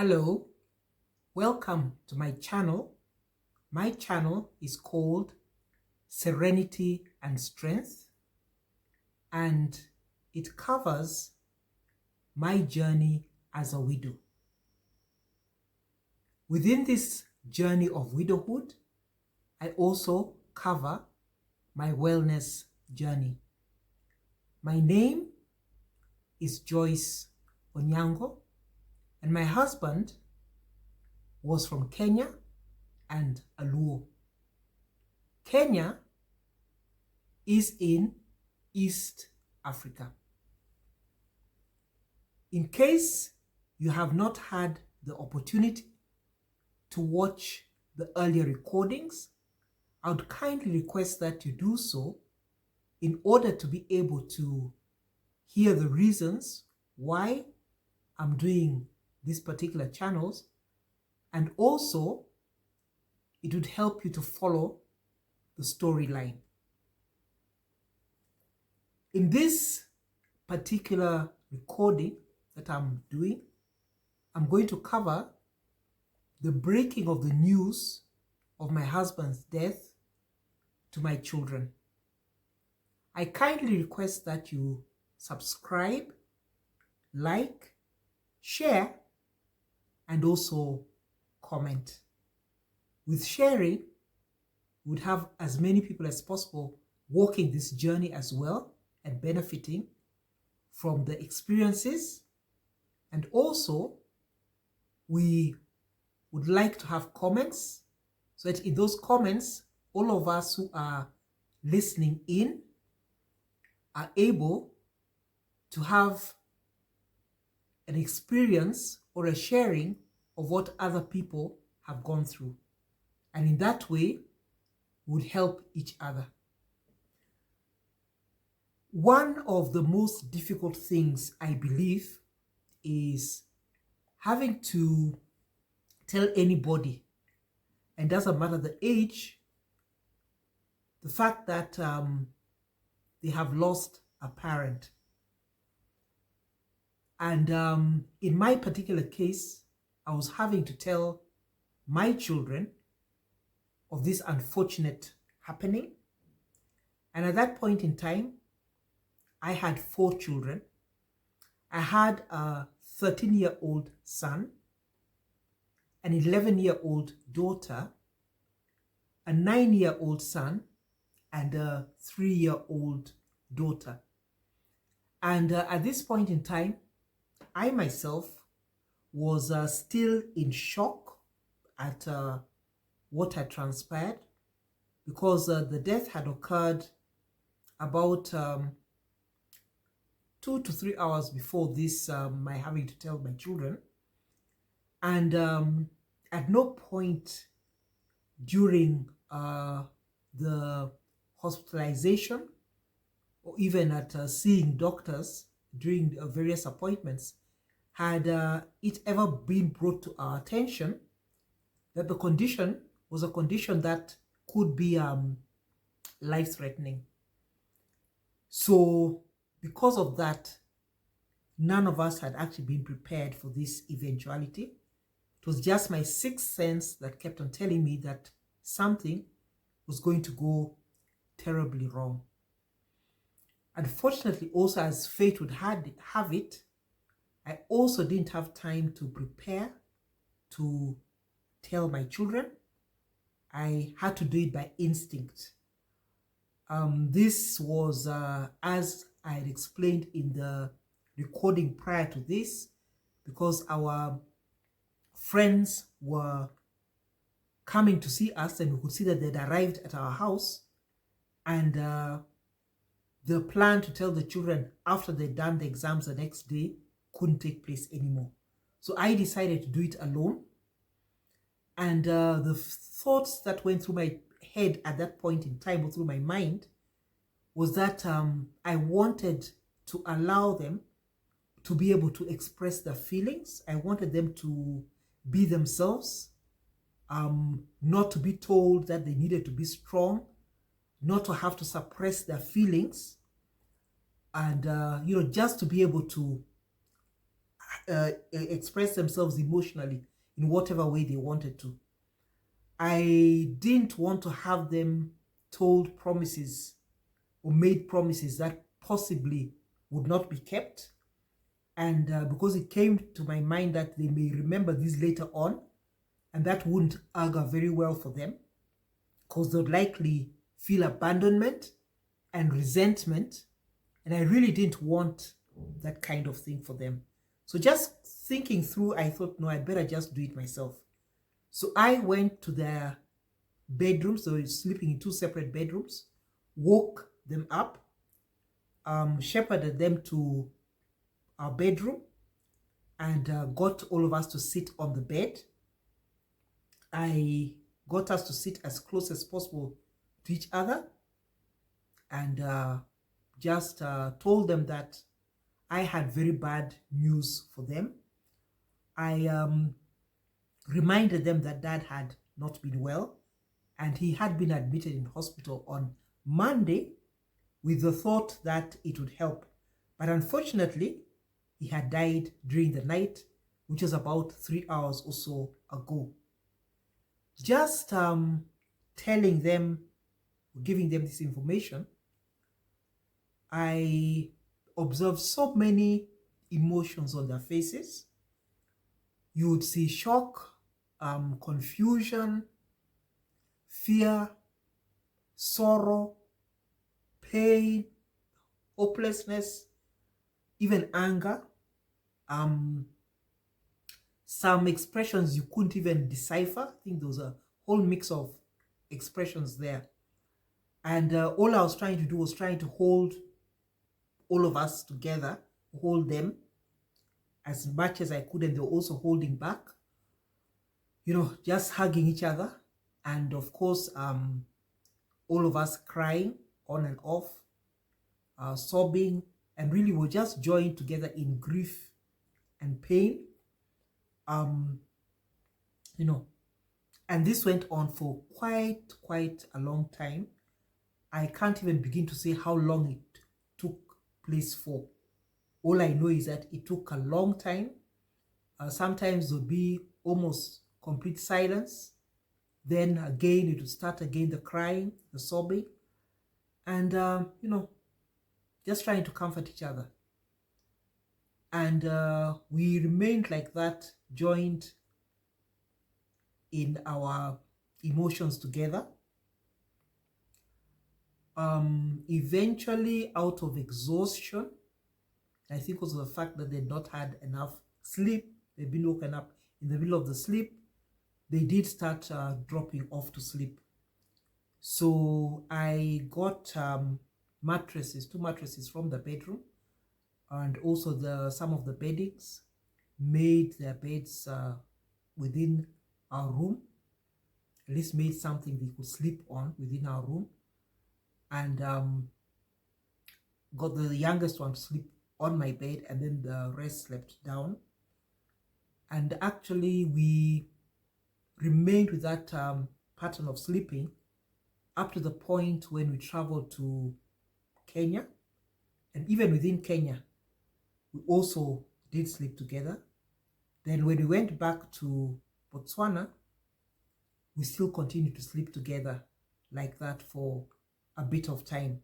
Hello, welcome to my channel. My channel is called Serenity and Strength, and it covers my journey as a widow. Within this journey of widowhood, I also cover my wellness journey. My name is Joyce Onyango, and my husband was from Kenya and a Luo. Kenya is in East Africa. In case you have not had the opportunity to watch the earlier recordings, I would kindly request that you do so in order to be able to hear the reasons why I'm doing these particular channels, and also it would help you to follow the storyline. In this particular recording that I'm doing, I'm going to cover the breaking of the news of my husband's death to my children. I kindly request that you subscribe, like, share, and also comment. With sharing, we would have as many people as possible walking this journey as well and benefiting from the experiences. And also, we would like to have comments so that in those comments, all of us who are listening in are able to have an experience or a sharing of what other people have gone through. And in that way, would help each other. One of the most difficult things, I believe, is having to tell anybody, and doesn't matter the age, the fact that they have lost a parent. And in my particular case, I was having to tell my children of this unfortunate happening. And at that point in time, I had 4 children. I had a 13-year-old son, an 11-year-old daughter, a 9-year-old son, and a 3-year-old daughter. And at this point in time, I myself was still in shock at what had transpired, because the death had occurred about 2 to 3 hours before this, my having to tell my children. And at no point during the hospitalization or even at seeing doctors during various appointments had it ever been brought to our attention that the condition was a condition that could be life-threatening. So because of that, none of us had actually been prepared for this eventuality. It was just my sixth sense that kept on telling me that something was going to go terribly wrong. Unfortunately, also as fate would have it, I also didn't have time to prepare to tell my children. I had to do it by instinct. This was, as I had explained in the recording prior to this, because our friends were coming to see us and we could see that they'd arrived at our house, and the plan to tell the children after they'd done the exams the next day couldn't take place anymore. So I decided to do it alone. And the thoughts that went through my head at that point in time, or through my mind, was that I wanted to allow them to be able to express their feelings. I wanted them to be themselves, not to be told that they needed to be strong, not to have to suppress their feelings, and just to be able to express themselves emotionally in whatever way they wanted to. I didn't want to have them told promises or made promises that possibly would not be kept. And because it came to my mind that they may remember this later on, and that wouldn't augur very well for them, because they'd likely feel abandonment and resentment. And I really didn't want that kind of thing for them. So just thinking through, I thought, no, I'd better just do it myself. So I went to their bedrooms. They were sleeping in 2 separate bedrooms, woke them up, shepherded them to our bedroom, and got all of us to sit on the bed. I got us to sit as close as possible to each other, and just told them that I had very bad news for them. I reminded them that Dad had not been well, and he had been admitted in hospital on Monday with the thought that it would help. But unfortunately, he had died during the night, which was about 3 hours or so ago. Just telling them, giving them this information, I observed so many emotions on their faces. You would see shock, confusion, fear, sorrow, pain, hopelessness, even anger. Some expressions you couldn't even decipher. I think there was a whole mix of expressions there. And all I was trying to do was trying to hold all of us together, hold them as much as I could, and they were also holding back, you know, just hugging each other. And of course, all of us crying on and off, sobbing, and really were just joined together in grief and pain. You know, and this went on for quite a long time. I can't even begin to say how long it took place for. All I know is that it took a long time. Sometimes there would be almost complete silence. Then again, it would start again, the crying, the sobbing, and you know, just trying to comfort each other. And we remained like that, joined in our emotions together. Eventually, out of exhaustion, I think because of the fact that they'd not had enough sleep, they'd been woken up in the middle of the sleep, they did start dropping off to sleep. So I got mattresses, 2 mattresses from the bedroom, and also some of the beddings, made their beds within our room, at least made something they could sleep on within our room, and got the youngest one to sleep on my bed, and then the rest slept down. And actually we remained with that pattern of sleeping up to the point when we traveled to Kenya. And even within Kenya, we also did sleep together. Then when we went back to Botswana, we still continued to sleep together like that for a bit of time.